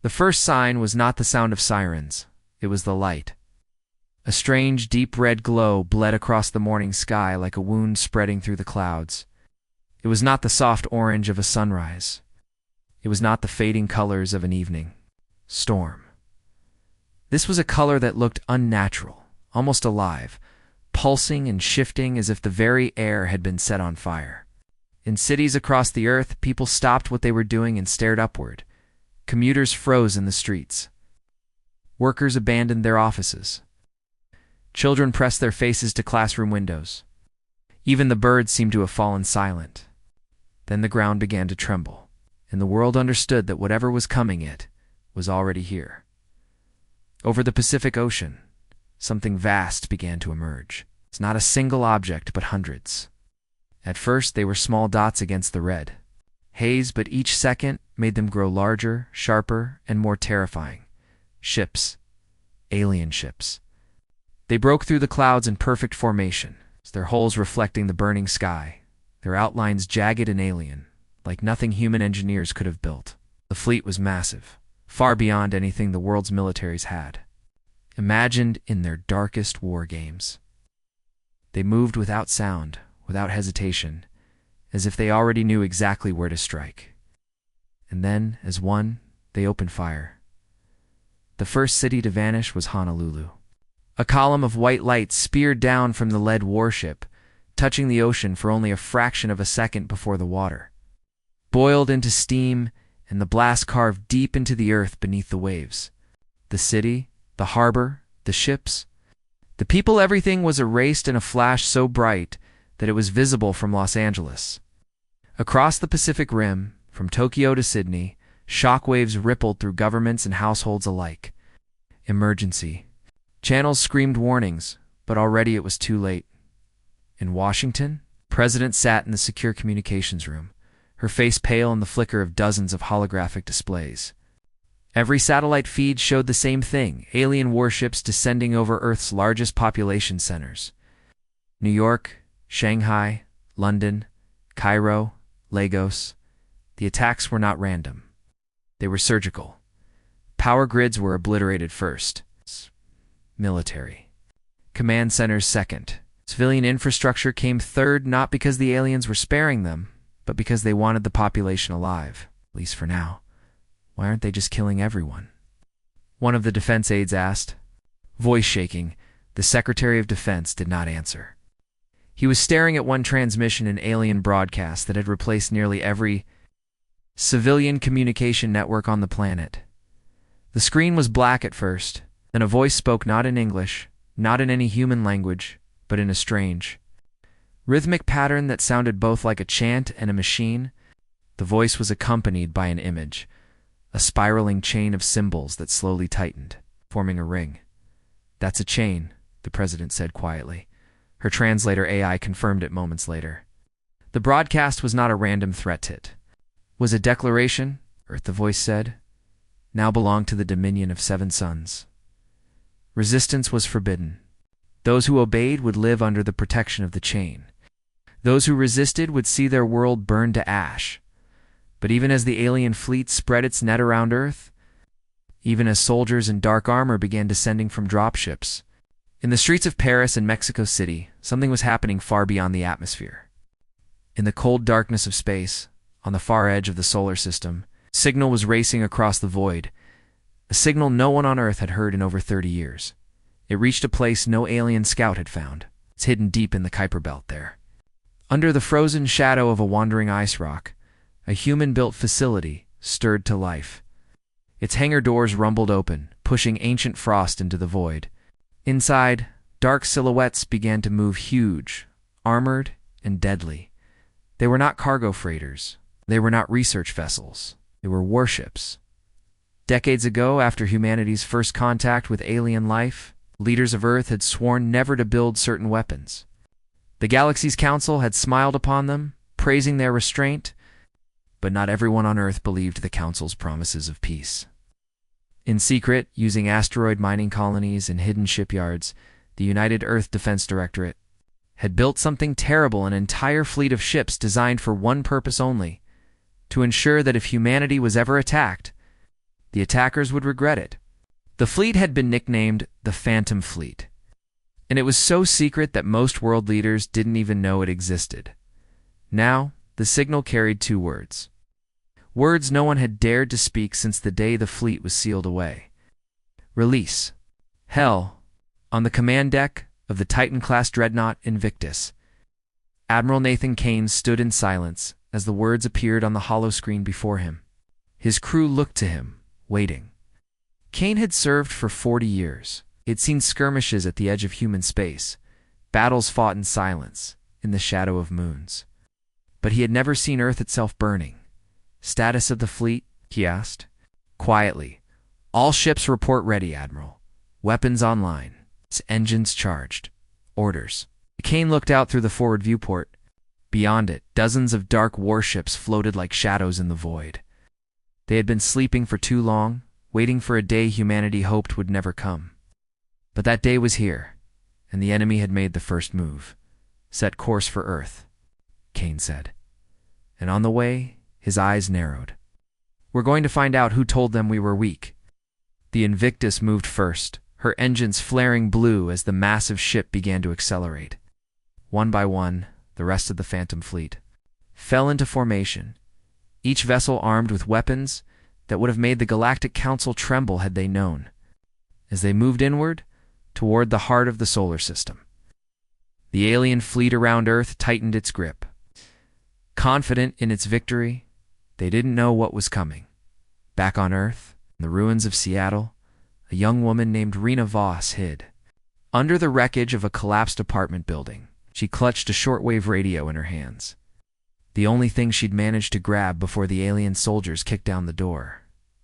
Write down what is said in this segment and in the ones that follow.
The first sign was not the sound of sirens. It was the light. A strange, deep red glow bled across the morning sky like a wound spreading through the clouds. It was not the soft orange of a sunrise. It was not the fading colors of an evening storm. This was a color that looked unnatural, almost alive, pulsing and shifting as if the very air had been set on fire. In cities across the earth, people stopped what they were doing and stared upward. Commuters froze in the streets. Workers abandoned their offices. Children pressed their faces to classroom windows. Even the birds seemed to have fallen silent. Then the ground began to tremble, and the world understood that whatever was coming it was already here. Over the Pacific Ocean, something vast began to emerge. It's not a single object, but hundreds. At first, they were small dots against the red haze, but each second made them grow larger, sharper, and more terrifying. Ships. Alien ships. They broke through the clouds in perfect formation, their hulls reflecting the burning sky, their outlines jagged and alien, like nothing human engineers could have built. The fleet was massive, far beyond anything the world's militaries had imagined in their darkest war games. They moved without sound, without hesitation, as if they already knew exactly where to strike. And then, as one, they opened fire. The first city to vanish was Honolulu. A column of white light speared down from the lead warship, touching the ocean for only a fraction of a second before the water boiled into steam, and the blast carved deep into the earth beneath the waves. The city, the harbor, the ships, the people, everything was erased in a flash so bright that it was visible from Los Angeles. Across the Pacific Rim, from Tokyo to Sydney, shockwaves rippled through governments and households alike. Emergency. Channels screamed warnings, but already it was too late. In Washington, the president sat in the secure communications room, her face pale in the flicker of dozens of holographic displays. Every satellite feed showed the same thing: alien warships descending over Earth's largest population centers. New York, Shanghai, London, Cairo, Lagos. The attacks were not random. They were surgical. Power grids were obliterated first. Military. Command centers second. Civilian infrastructure came third, not because the aliens were sparing them, but because they wanted the population alive, at least for now. Why aren't they just killing everyone? One of the defense aides asked. Voice shaking, the Secretary of Defense did not answer. He was staring at one transmission in alien broadcast that had replaced nearly every civilian communication network on the planet. The screen was black at first, then a voice spoke, not in English, not in any human language, but in a strange, rhythmic pattern that sounded both like a chant and a machine. The voice was accompanied by an image, a spiraling chain of symbols that slowly tightened, forming a ring. That's a chain, the president said quietly. Her translator AI confirmed it moments later. The broadcast was not a random threat hit. It was a declaration, Earth, the voice said, now belonged to the dominion of 7 suns. Resistance was forbidden. Those who obeyed would live under the protection of the chain. Those who resisted would see their world burn to ash. But even as the alien fleet spread its net around Earth, even as soldiers in dark armor began descending from dropships, in the streets of Paris and Mexico City, something was happening far beyond the atmosphere. In the cold darkness of space, on the far edge of the solar system, a signal was racing across the void, a signal no one on Earth had heard in over 30 years. It reached a place no alien scout had found. It's hidden deep in the Kuiper Belt there. Under the frozen shadow of a wandering ice rock, a human-built facility stirred to life. Its hangar doors rumbled open, pushing ancient frost into the void. Inside, dark silhouettes began to move, huge, armored, and deadly. They were not cargo freighters. They were not research vessels. They were warships. Decades ago, after humanity's first contact with alien life, leaders of Earth had sworn never to build certain weapons. The Galaxy's Council had smiled upon them, praising their restraint, but not everyone on Earth believed the Council's promises of peace. In secret, using asteroid mining colonies and hidden shipyards, the United Earth Defense Directorate had built something terrible, an entire fleet of ships designed for one purpose only: to ensure that if humanity was ever attacked, The attackers would regret it. The fleet had been nicknamed the Phantom Fleet, and it was so secret that most world leaders didn't even know it existed. Now, the signal carried two words. Words no one had dared to speak since the day the fleet was sealed away. Release. Hell, on the command deck of the Titan-class dreadnought Invictus, Admiral Nathan Kane stood in silence as the words appeared on the hollow screen before him. His crew looked to him, waiting. Kane had served for 40 years. He had seen skirmishes at the edge of human space, battles fought in silence, in the shadow of moons. But he had never seen Earth itself burning. Status of the fleet? He asked. Quietly. All ships report ready, Admiral. Weapons online. Engines charged. Orders. Kane looked out through the forward viewport. Beyond it, dozens of dark warships floated like shadows in the void. They had been sleeping for too long, waiting for a day humanity hoped would never come. But that day was here, and the enemy had made the first move. Set course for Earth, Kane said. And on the way, his eyes narrowed. We're going to find out who told them we were weak. The Invictus moved first, her engines flaring blue as the massive ship began to accelerate. One by one, the rest of the Phantom Fleet fell into formation, each vessel armed with weapons that would have made the Galactic Council tremble had they known. As they moved inward, toward the heart of the solar system, the alien fleet around Earth tightened its grip. Confident in its victory, they didn't know what was coming. Back on Earth, in the ruins of Seattle, a young woman named Rena Voss hid. Under the wreckage of a collapsed apartment building, she clutched a shortwave radio in her hands. The only thing she'd managed to grab before the alien soldiers kicked down the door.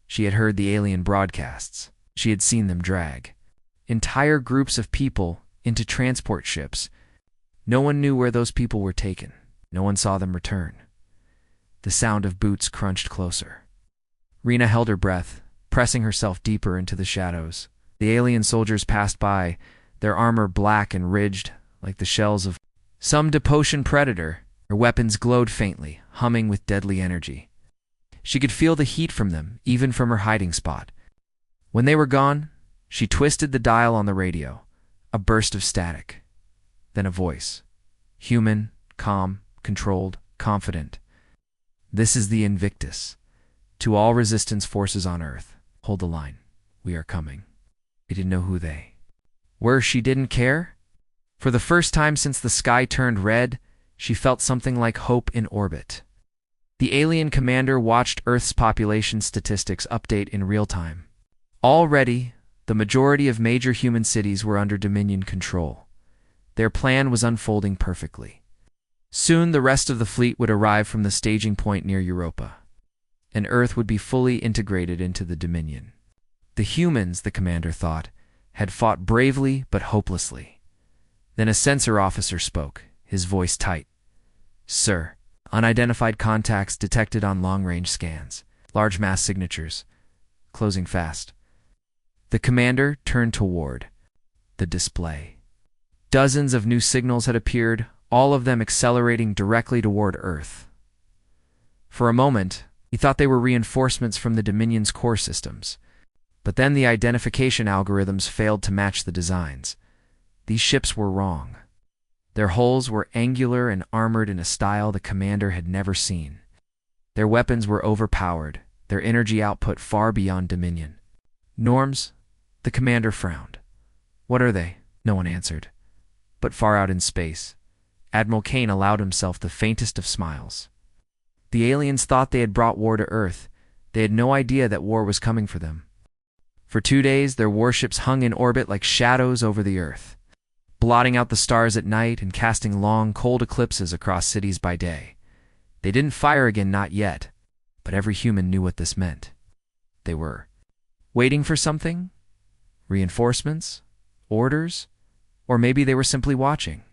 She had heard the alien broadcasts. She had seen them drag entire groups of people into transport ships. No one knew where those people were taken. No one saw them return. The sound of boots crunched closer. Rena held her breath, pressing herself deeper into the shadows. The alien soldiers passed by, their armor black and ridged like the shells of some Depotion predator. Their weapons glowed faintly, humming with deadly energy. She could feel the heat from them, even from her hiding spot. When they were gone, she twisted the dial on the radio. A burst of static. Then a voice. Human, calm, controlled, confident. This is the Invictus. To all resistance forces on Earth, hold the line. We are coming. They didn't know who they were. She didn't care. For the first time since the sky turned red, she felt something like hope in orbit. The alien commander watched Earth's population statistics update in real time. Already, the majority of major human cities were under Dominion control. Their plan was unfolding perfectly. Soon the rest of the fleet would arrive from the staging point near Europa, and Earth would be fully integrated into the Dominion. The humans, the commander thought, had fought bravely but hopelessly. Then a sensor officer spoke, his voice tight. Sir, unidentified contacts detected on long-range scans. Large mass signatures. Closing fast. The commander turned toward the display. Dozens of new signals had appeared, all of them accelerating directly toward Earth. For a moment, he thought they were reinforcements from the Dominion's core systems. But then the identification algorithms failed to match the designs. These ships were wrong. Their hulls were angular and armored in a style the commander had never seen. Their weapons were overpowered, their energy output far beyond Dominion. Norms? The commander frowned. What are they? No one answered. But far out in space, Admiral Kane allowed himself the faintest of smiles. The aliens thought they had brought war to Earth. They had no idea that war was coming for them. For 2 days, their warships hung in orbit like shadows over the Earth, blotting out the stars at night and casting long, cold eclipses across cities by day. They didn't fire again, not yet, but every human knew what this meant. They were waiting for something? Reinforcements? Orders? Or maybe they were simply watching.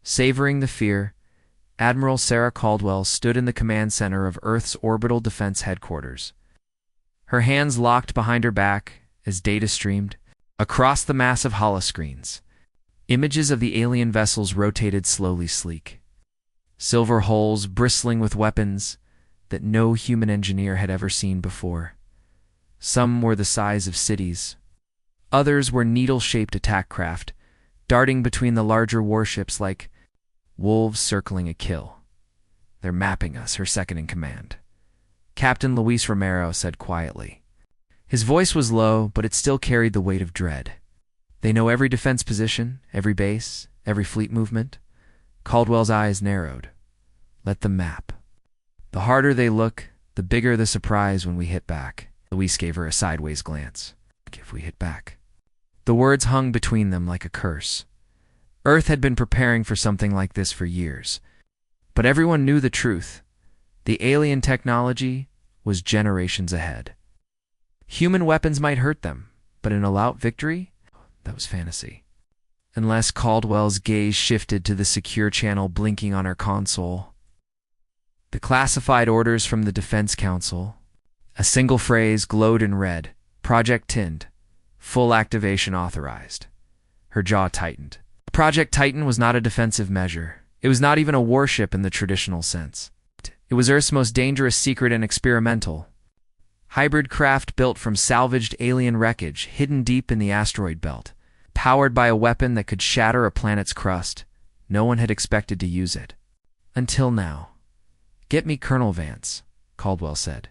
Savoring the fear, Admiral Sarah Caldwell stood in the command center of Earth's Orbital Defense Headquarters. Her hands locked behind her back as data streamed across the massive holoscreens. Images of the alien vessels rotated slowly sleek. Silver hulls bristling with weapons that no human engineer had ever seen before. Some were the size of cities. Others were needle-shaped attack craft, darting between the larger warships like wolves circling a kill. "They're mapping us," her second-in-command, Captain Luis Romero, said quietly. His voice was low, but it still carried the weight of dread. "They know every defense position, every base, every fleet movement." Caldwell's eyes narrowed. "Let them map. The harder they look, the bigger the surprise when we hit back." Luis gave her a sideways glance. "If we hit back." The words hung between them like a curse. Earth had been preparing for something like this for years. But everyone knew the truth. The alien technology was generations ahead. Human weapons might hurt them, but an all-out victory? That was fantasy. Unless Caldwell's gaze shifted to the secure channel blinking on her console. The classified orders from the Defense Council. A single phrase glowed in red. "Project Tinned. Full activation authorized." Her jaw tightened. Project Titan was not a defensive measure. It was not even a warship in the traditional sense. It was Earth's most dangerous secret and experimental. Hybrid craft built from salvaged alien wreckage hidden deep in the asteroid belt. Powered by a weapon that could shatter a planet's crust. No one had expected to use it. Until now. "Get me Colonel Vance," Caldwell said.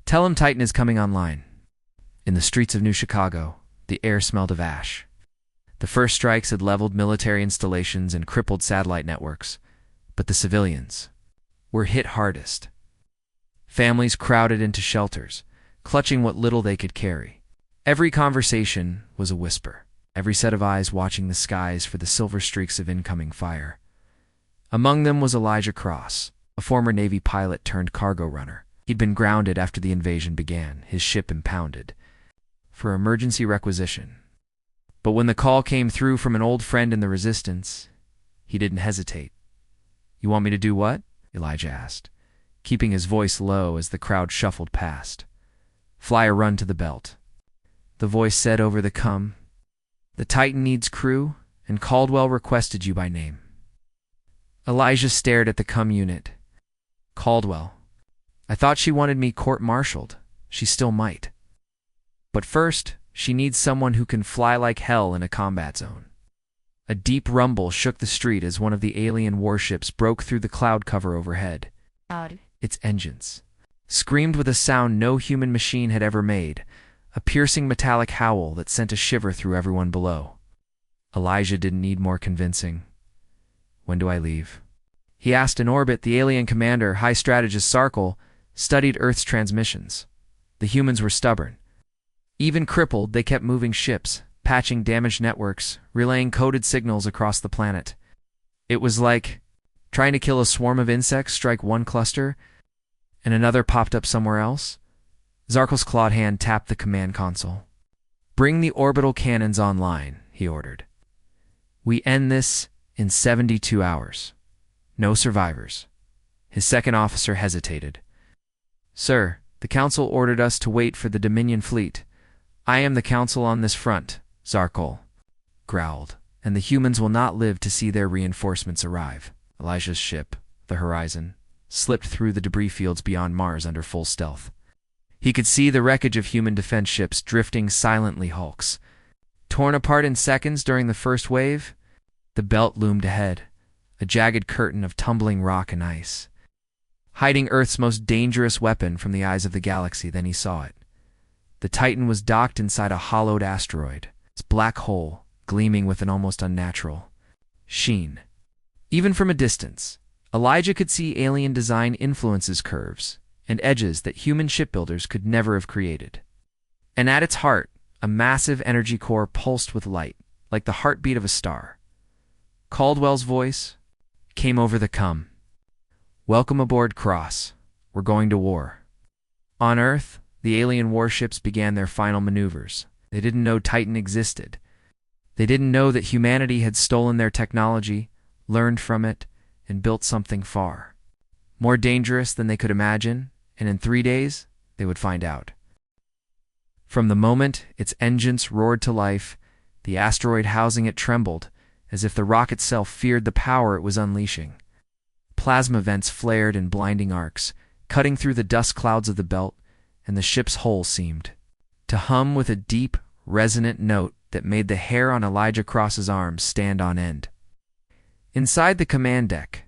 "Tell him Titan is coming online." In the streets of New Chicago, the air smelled of ash. The first strikes had leveled military installations and crippled satellite networks, but the civilians were hit hardest. Families crowded into shelters, clutching what little they could carry. Every conversation was a whisper, every set of eyes watching the skies for the silver streaks of incoming fire. Among them was Elijah Cross, a former Navy pilot turned cargo runner. He'd been grounded after the invasion began, his ship impounded, for emergency requisition. But when the call came through from an old friend in the Resistance, he didn't hesitate. "You want me to do what?" Elijah asked, keeping his voice low as the crowd shuffled past. "Fly a run to the belt." The voice said over the comm, "The Titan needs crew, and Caldwell requested you by name." Elijah stared at the comm unit. "Caldwell. I thought she wanted me court-martialed. She still might. But first, she needs someone who can fly like hell in a combat zone." A deep rumble shook the street as one of the alien warships broke through the cloud cover overhead. Its engines screamed with a sound no human machine had ever made, a piercing metallic howl that sent a shiver through everyone below. Elijah didn't need more convincing. "When do I leave?" He asked. In orbit, the alien commander, High Strategist Sarkle, studied Earth's transmissions. The humans were stubborn. Even crippled, they kept moving ships, patching damaged networks, relaying coded signals across the planet. It was like trying to kill a swarm of insects, strike one cluster, and another popped up somewhere else. Zarkle's clawed hand tapped the command console. "Bring the orbital cannons online," he ordered. "We end this in 72 hours. No survivors." His second officer hesitated. "Sir, the Council ordered us to wait for the Dominion fleet." "I am the Council on this front," Zarkle growled, "and the humans will not live to see their reinforcements arrive." Elijah's ship, the Horizon, slipped through the debris fields beyond Mars under full stealth. He could see the wreckage of human defense ships drifting silently hulks. Torn apart in seconds during the first wave, the belt loomed ahead, a jagged curtain of tumbling rock and ice, hiding Earth's most dangerous weapon from the eyes of the galaxy. Then he saw it. The Titan was docked inside a hollowed asteroid, its black hole gleaming with an almost unnatural sheen. Even from a distance, Elijah could see alien design influences curves and edges that human shipbuilders could never have created. And at its heart, a massive energy core pulsed with light, like the heartbeat of a star. Caldwell's voice came over the comm. "Welcome aboard, Cross. We're going to war." On Earth, the alien warships began their final maneuvers. They didn't know Titan existed. They didn't know that humanity had stolen their technology, learned from it, and built something far more dangerous than they could imagine, and in 3 days, they would find out. From the moment its engines roared to life, the asteroid housing it trembled, as if the rock itself feared the power it was unleashing. Plasma vents flared in blinding arcs, cutting through the dust clouds of the belt, and the ship's hull seemed to hum with a deep, resonant note that made the hair on Elijah Cross's arms stand on end. Inside the command deck,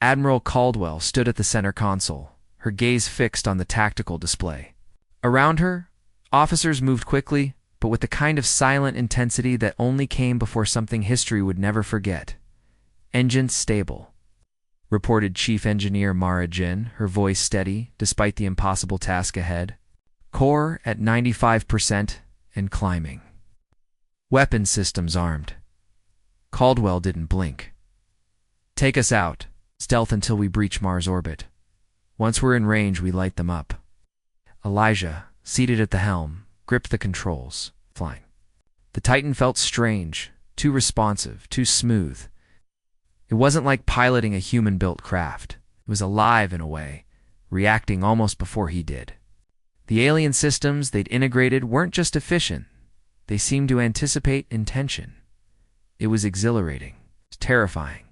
Admiral Caldwell stood at the center console, her gaze fixed on the tactical display. Around her, officers moved quickly, but with the kind of silent intensity that only came before something history would never forget. "Engines stable," reported Chief Engineer Mara Jin, her voice steady despite the impossible task ahead. "Core at 95% and climbing. Weapon systems armed." Caldwell didn't blink. "Take us out. Stealth until we breach Mars orbit. Once we're in range, we light them up." Elijah, seated at the helm, gripped the controls, flying. The Titan felt strange, too responsive, too smooth. It wasn't like piloting a human-built craft. It was alive in a way, reacting almost before he did. The alien systems they'd integrated weren't just efficient. They seemed to anticipate intention. It was exhilarating, terrifying,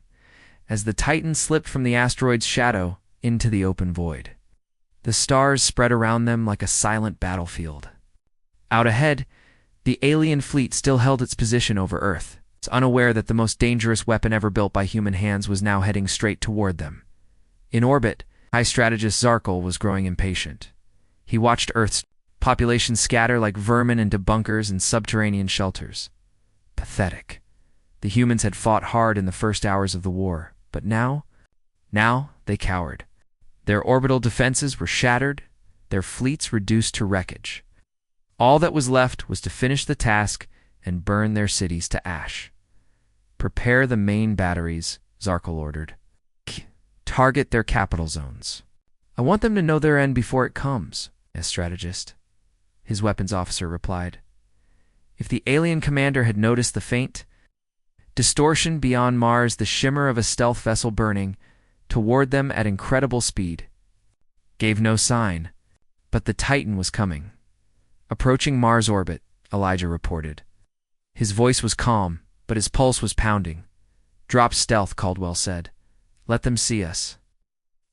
as the Titan slipped from the asteroid's shadow into the open void. The stars spread around them like a silent battlefield. Out ahead, the alien fleet still held its position over Earth, unaware that the most dangerous weapon ever built by human hands was now heading straight toward them. In orbit, High Strategist Zarkal was growing impatient. He watched Earth's population scatter like vermin into bunkers and subterranean shelters. Pathetic. The humans had fought hard in the first hours of the war, but now they cowered. Their orbital defenses were shattered, their fleets reduced to wreckage. All that was left was to finish the task and burn their cities to ash. "Prepare the main batteries," Zarkal ordered. "Target their capital zones. I want them to know their end before it comes," as strategist, his weapons officer replied. If the alien commander had noticed the faint distortion beyond Mars, the shimmer of a stealth vessel burning toward them at incredible speed, gave no sign, but the Titan was coming. "Approaching Mars orbit," Elijah reported. His voice was calm, but his pulse was pounding. "Drop stealth," Caldwell said. "Let them see us."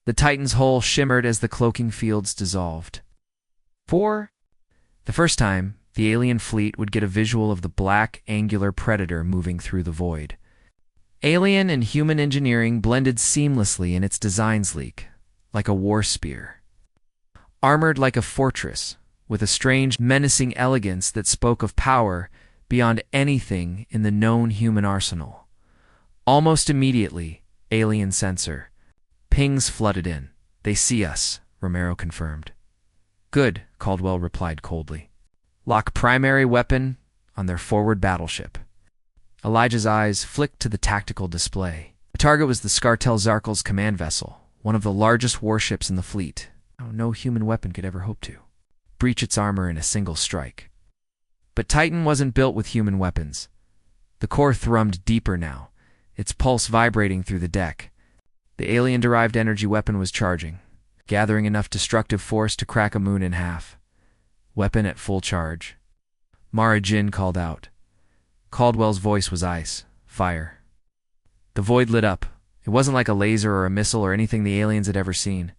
The Titan's hull shimmered as the cloaking fields dissolved. For the first time, the alien fleet would get a visual of the black, angular predator moving through the void. Alien and human engineering blended seamlessly in its design sleek, like a war spear. Armored like a fortress, with a strange, menacing elegance that spoke of power beyond anything in the known human arsenal. Almost immediately, alien sensor. Pings flooded in. "They see us," Romero confirmed. "Good," Caldwell replied coldly. "Lock primary weapon on their forward battleship." Elijah's eyes flicked to the tactical display. The target was the Scartel Zarkal's command vessel, one of the largest warships in the fleet. No human weapon could ever hope to breach its armor in a single strike. But Titan wasn't built with human weapons. The core thrummed deeper now, its pulse vibrating through the deck. The alien-derived energy weapon was charging, gathering enough destructive force to crack a moon in half. Weapon at full charge. Mara Jin called out. Caldwell's voice was ice. "Fire." The void lit up. It wasn't like a laser or a missile or anything the aliens had ever seen.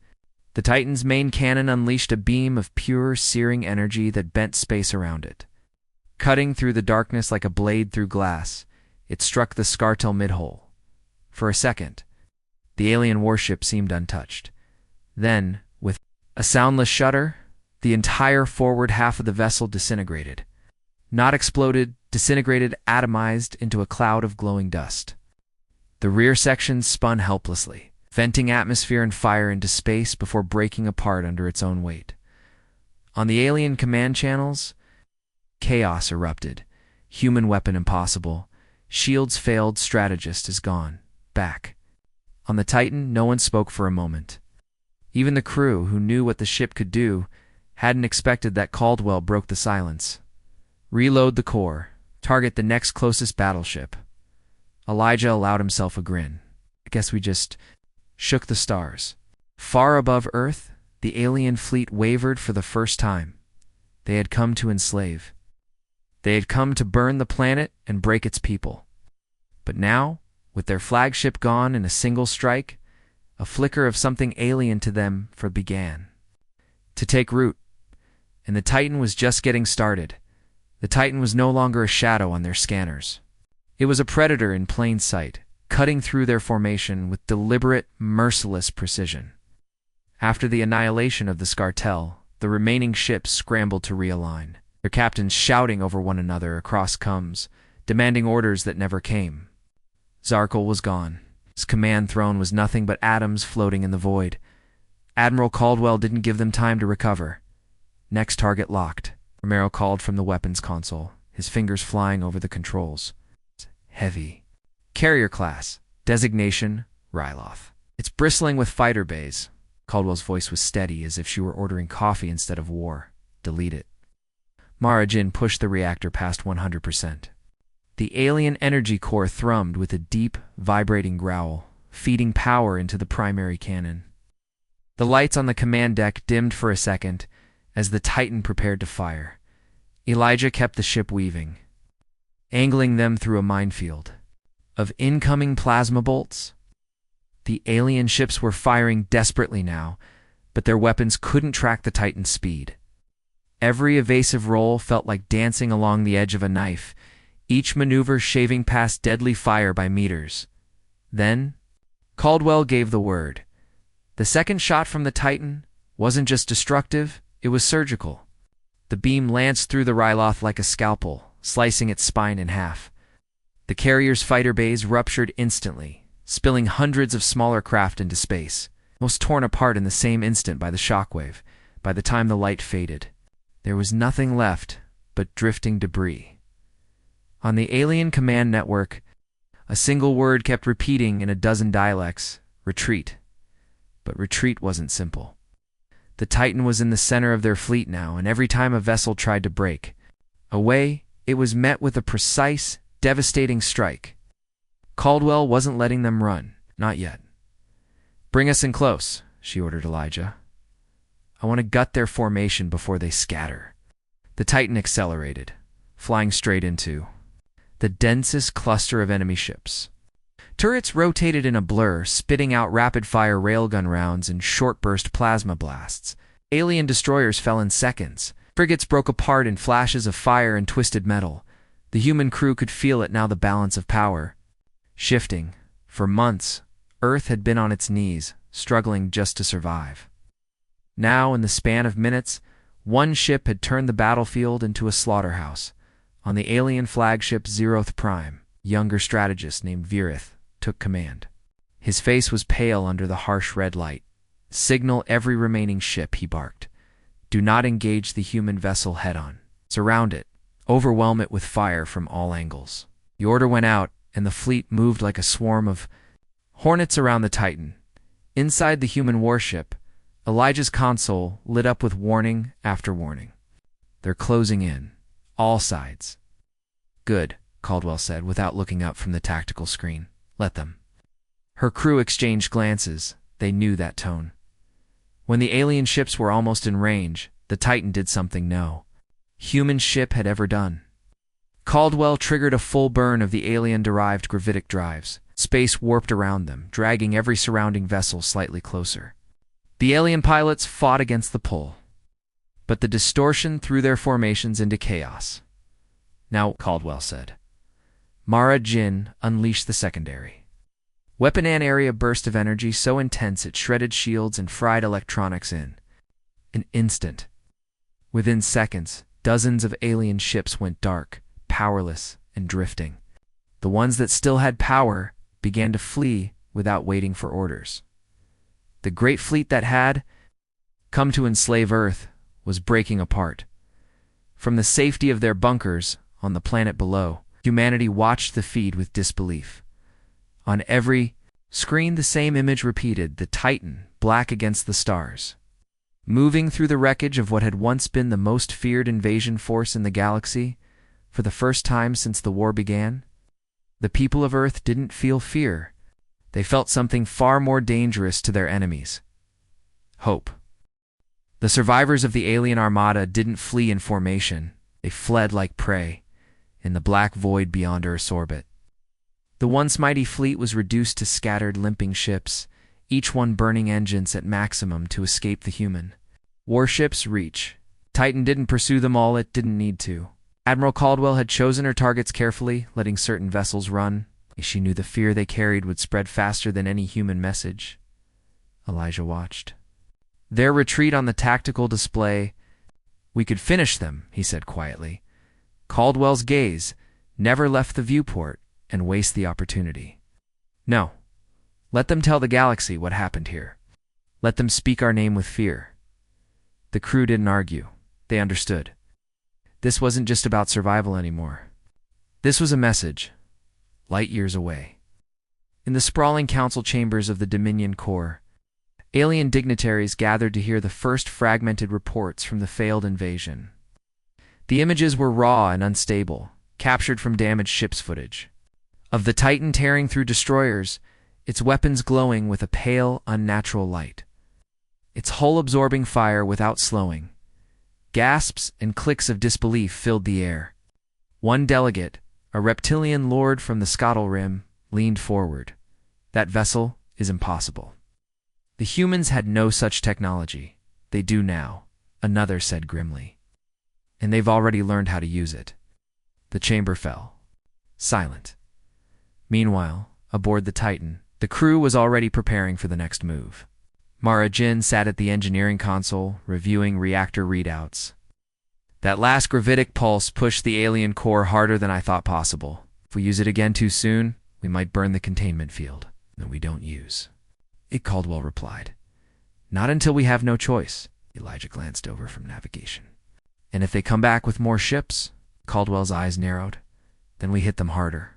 The Titan's main cannon unleashed a beam of pure, searing energy that bent space around it. Cutting through the darkness like a blade through glass, it struck the Scartel mid-hull. For a second, the alien warship seemed untouched. Then, with a soundless shudder, the entire forward half of the vessel disintegrated. Not exploded, disintegrated, atomized into a cloud of glowing dust. The rear section spun helplessly, venting atmosphere and fire into space before breaking apart under its own weight. On the alien command channels, chaos erupted. Human weapon impossible. Shields failed, strategist is gone. Back. On the Titan, no one spoke for a moment. Even the crew, who knew what the ship could do, hadn't expected that Caldwell broke the silence. "Reload the core. Target the next closest battleship." Elijah allowed himself a grin. "I guess we just shook the stars." Far above Earth, the alien fleet wavered for the first time. They had come to enslave. They had come to burn the planet and break its people. But now, with their flagship gone in a single strike, a flicker of something alien to them began to take root. and the Titan was just getting started. The Titan was no longer a shadow on their scanners. It was a predator in plain sight, cutting through their formation with deliberate, merciless precision. After the annihilation of the Scartel, the remaining ships scrambled to realign, their captains shouting over one another across comms, demanding orders that never came. Zarkul was gone. His command throne was nothing but atoms floating in the void. Admiral Caldwell didn't give them time to recover. Next target locked. Romero called from the weapons console, his fingers flying over the controls. Heavy. Carrier class. Designation, Ryloth. It's bristling with fighter bays. Caldwell's voice was steady, as if she were ordering coffee instead of war. Delete it. Mara Jin pushed the reactor past 100%. The alien energy core thrummed with a deep, vibrating growl, feeding power into the primary cannon. The lights on the command deck dimmed for a second as the Titan prepared to fire. Elijah kept the ship weaving, angling them through a minefield of incoming plasma bolts. The alien ships were firing desperately now, but their weapons couldn't track the Titan's speed. Every evasive roll felt like dancing along the edge of a knife, each maneuver shaving past deadly fire by meters. Then, Caldwell gave the word. The second shot from the Titan wasn't just destructive, it was surgical. The beam lanced through the Ryloth like a scalpel, slicing its spine in half. The carrier's fighter bays ruptured instantly, spilling hundreds of smaller craft into space, most torn apart in the same instant by the shockwave. By the time the light faded, there was nothing left but drifting debris. On the alien command network, a single word kept repeating in a dozen dialects: retreat. But retreat wasn't simple. The Titan was in the center of their fleet now, and every time a vessel tried to break away, it was met with a precise, devastating strike. Caldwell wasn't letting them run, not yet. Bring us in close, she ordered Elijah. I want to gut their formation before they scatter. The Titan accelerated, flying straight into the densest cluster of enemy ships. Turrets rotated in a blur, spitting out rapid-fire railgun rounds and short-burst plasma blasts. Alien destroyers fell in seconds. Frigates broke apart in flashes of fire and twisted metal. The human crew could feel it now, the balance of power shifting. For months, Earth had been on its knees, struggling just to survive. Now, in the span of minutes, one ship had turned the battlefield into a slaughterhouse. On the alien flagship Zeroth Prime, a younger strategist named Virith took command. His face was pale under the harsh red light. Signal every remaining ship, he barked. Do not engage the human vessel head-on. Surround it. Overwhelm it with fire from all angles. The order went out, and the fleet moved like a swarm of hornets around the Titan. Inside the human warship, Elijah's console lit up with warning after warning. They're closing in. All sides. Good, Caldwell said without looking up from the tactical screen. Let them. Her crew exchanged glances. They knew that tone. When the alien ships were almost in range, the Titan did something no human ship had ever done. Caldwell triggered a full burn of the alien-derived gravitic drives. Space warped around them, dragging every surrounding vessel slightly closer. The alien pilots fought against the pull, but the distortion threw their formations into chaos. Now, Caldwell said. Mara Jin unleashed the secondary. Weapon and area burst of energy so intense it shredded shields and fried electronics in an instant. Within seconds, dozens of alien ships went dark, powerless, and drifting. The ones that still had power began to flee without waiting for orders. The great fleet that had come to enslave Earth was breaking apart. From the safety of their bunkers on the planet below, humanity watched the feed with disbelief. On every screen, the same image repeated, the Titan, black against the stars. Moving through the wreckage of what had once been the most feared invasion force in the galaxy, for the first time since the war began, the people of Earth didn't feel fear. They felt something far more dangerous to their enemies. Hope. The survivors of the alien armada didn't flee in formation. They fled like prey, in the black void beyond Earth's orbit. The once mighty fleet was reduced to scattered, limping ships, each one burning engines at maximum to escape the human warship's reach. Titan didn't pursue them all, it didn't need to. Admiral Caldwell had chosen her targets carefully, letting certain vessels run. She knew the fear they carried would spread faster than any human message. Elijah watched their retreat on the tactical display. "We could finish them," he said quietly. Caldwell's gaze never left the viewport and waste the opportunity. "No. Let them tell the galaxy what happened here. Let them speak our name with fear." The crew didn't argue. They understood. This wasn't just about survival anymore. This was a message, light years away. In the sprawling council chambers of the Dominion Corps, alien dignitaries gathered to hear the first fragmented reports from the failed invasion. The images were raw and unstable, captured from damaged ship's footage. Of the Titan tearing through destroyers, its weapons glowing with a pale, unnatural light. Its hull absorbing fire without slowing. Gasps and clicks of disbelief filled the air. One delegate, a reptilian lord from the Scuttle Rim, leaned forward. "That vessel is impossible. The humans had no such technology. They do now," another said grimly. "And they've already learned how to use it." The chamber fell. Silent. Meanwhile, aboard the Titan, the crew was already preparing for the next move. Mara Jin sat at the engineering console, reviewing reactor readouts. "That last gravitic pulse pushed the alien core harder than I thought possible. If we use it again too soon, we might burn the containment field that we don't use." Caldwell replied. "Not until we have no choice." Elijah glanced over from navigation. "And if they come back with more ships," Caldwell's eyes narrowed, "then we hit them harder.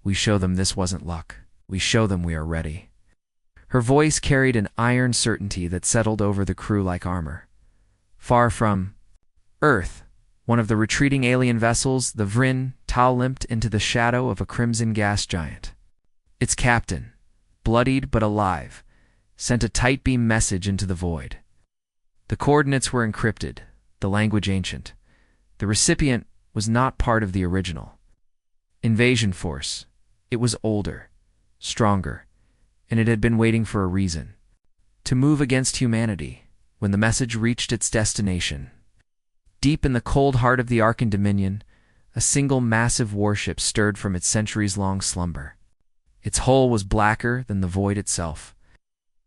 We show them this wasn't luck. We show them we are ready." Her voice carried an iron certainty that settled over the crew like armor. Far from Earth, one of the retreating alien vessels, the Vrin, limped into the shadow of a crimson gas giant. Its captain, bloodied but alive, sent a tight beam message into the void. The coordinates were encrypted, the language ancient. The recipient was not part of the original invasion force. It was older, stronger, and it had been waiting for a reason to move against humanity. When the message reached its destination, deep in the cold heart of the Arkan Dominion, a single massive warship stirred from its centuries-long slumber. Its hull was blacker than the void itself,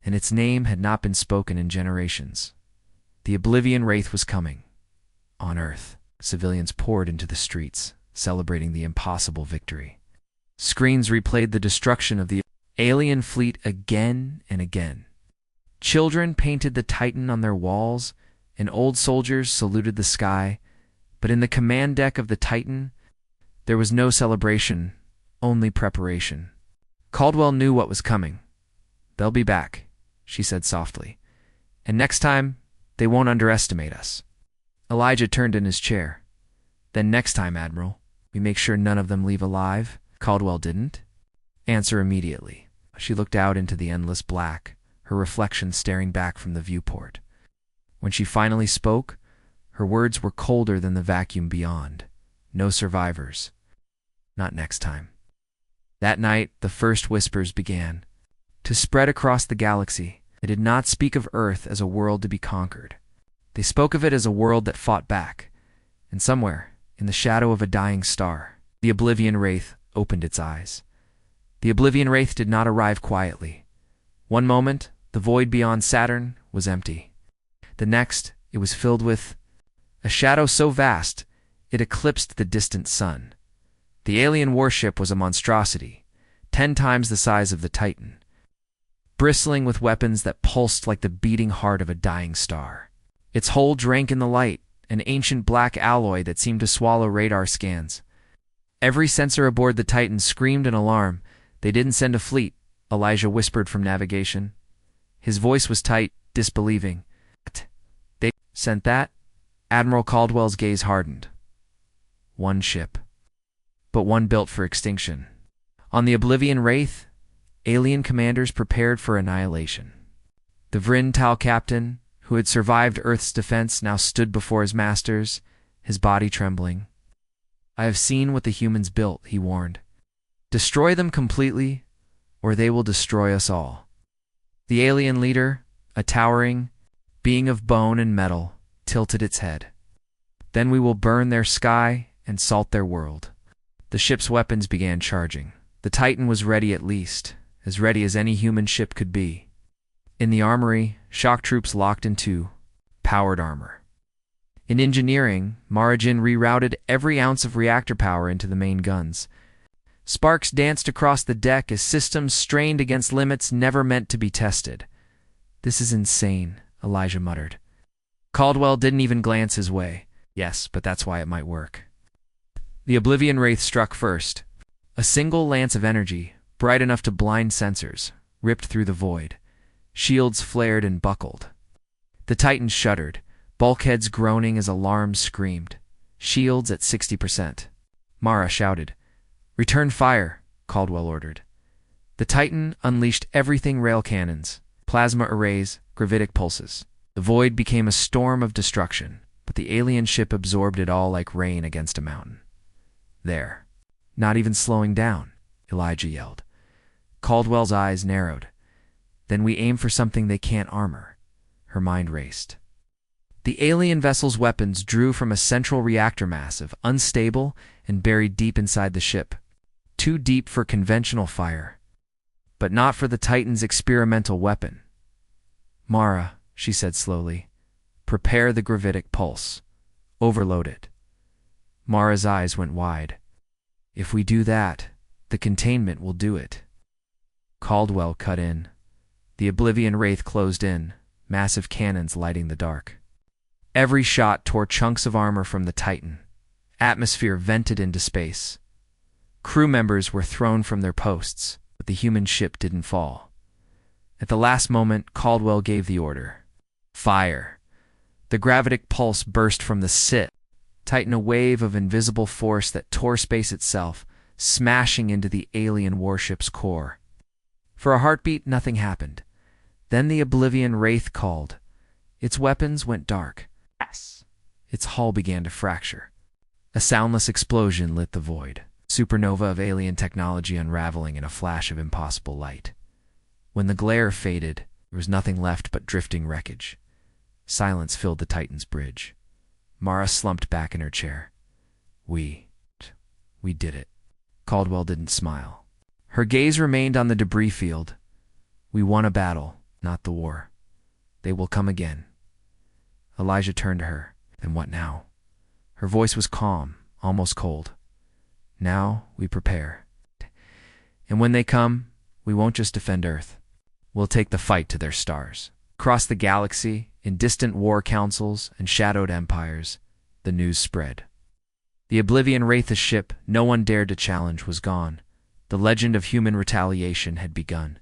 and its name had not been spoken in generations. The Oblivion Wraith was coming. On Earth, civilians poured into the streets, celebrating the impossible victory. Screens replayed the destruction of the alien fleet again and again. Children painted the Titan on their walls, and old soldiers saluted the sky, but in the command deck of the Titan, there was no celebration, only preparation. Caldwell knew what was coming. "They'll be back," she said softly. "And next time, they won't underestimate us." Elijah turned in his chair. "Then next time, Admiral, we make sure none of them leave alive." Caldwell didn't answer immediately. She looked out into the endless black, her reflection staring back from the viewport. When she finally spoke, her words were colder than the vacuum beyond. "No survivors. Not next time." That night, the first whispers began to spread across the galaxy. They did not speak of Earth as a world to be conquered. They spoke of it as a world that fought back. And somewhere, in the shadow of a dying star, the Oblivion Wraith opened its eyes. The Oblivion Wraith did not arrive quietly. One moment, the void beyond Saturn was empty. The next, it was filled with a shadow so vast it eclipsed the distant sun. The alien warship was a monstrosity, 10 times the size of the Titan, bristling with weapons that pulsed like the beating heart of a dying star. Its hull drank in the light, an ancient black alloy that seemed to swallow radar scans. Every sensor aboard the Titan screamed in alarm. "They didn't send a fleet," Elijah whispered from navigation. His voice was tight, disbelieving. "They sent that?" Admiral Caldwell's gaze hardened. "One ship. But one built for extinction." On the Oblivion Wraith, alien commanders prepared for annihilation. The Vrin captain, who had survived Earth's defense, now stood before his masters, his body trembling. "I have seen what the humans built," he warned. "Destroy them completely, or they will destroy us all." The alien leader, a towering being of bone and metal, tilted its head. Then we will burn their sky and salt their world. The ship's weapons began charging. The Titan was ready, at least, as ready as any human ship could be. In the armory, shock troops locked into powered armor. In engineering, Marajin rerouted every ounce of reactor power into the main guns. Sparks danced across the deck as systems strained against limits never meant to be tested. "This is insane," Elijah muttered. Caldwell didn't even glance his way. Yes, but that's why it might work. The Oblivion Wraith struck first. A single lance of energy, bright enough to blind sensors, ripped through the void. Shields flared and buckled. The Titans shuddered, bulkheads groaning as alarms screamed. Shields at 60%. Mara shouted. "Return fire," Caldwell ordered. The Titan unleashed everything: rail cannons, plasma arrays, gravitic pulses. The void became a storm of destruction, but the alien ship absorbed it all like rain against a mountain. "There. Not even slowing down," Elijah yelled. Caldwell's eyes narrowed. "Then we aim for something they can't armor." Her mind raced. The alien vessel's weapons drew from a central reactor massive, unstable and buried deep inside the ship. Too deep for conventional fire, but not for the Titan's experimental weapon. "Mara," she said slowly, "prepare the gravitic pulse. Overload it." Mara's eyes went wide. "If we do that, the containment will do it." Caldwell cut in. The Oblivion Wraith closed in, massive cannons lighting the dark. Every shot tore chunks of armor from the Titan. Atmosphere vented into space. Crew members were thrown from their posts, but the human ship didn't fall. At the last moment, Caldwell gave the order. "Fire!" The gravitic pulse burst from the sit. Titan, a wave of invisible force that tore space itself, smashing into the alien warship's core. For a heartbeat, nothing happened. Then the Oblivion Wraith called. Its weapons went dark. Yes. Its hull began to fracture. A soundless explosion lit the void. Supernova of alien technology unraveling in a flash of impossible light. When the glare faded, there was nothing left but drifting wreckage. Silence filled the Titan's bridge. Mara slumped back in her chair. We did it." Caldwell didn't smile. Her gaze remained on the debris field. "We won a battle, not the war. They will come again." Elijah turned to her. "And what now?" Her voice was calm, almost cold. "Now we prepare. And when they come, we won't just defend Earth. We'll take the fight to their stars." Across the galaxy, in distant war councils and shadowed empires, the news spread. The Oblivion Wraith's ship no one dared to challenge was gone. The legend of human retaliation had begun.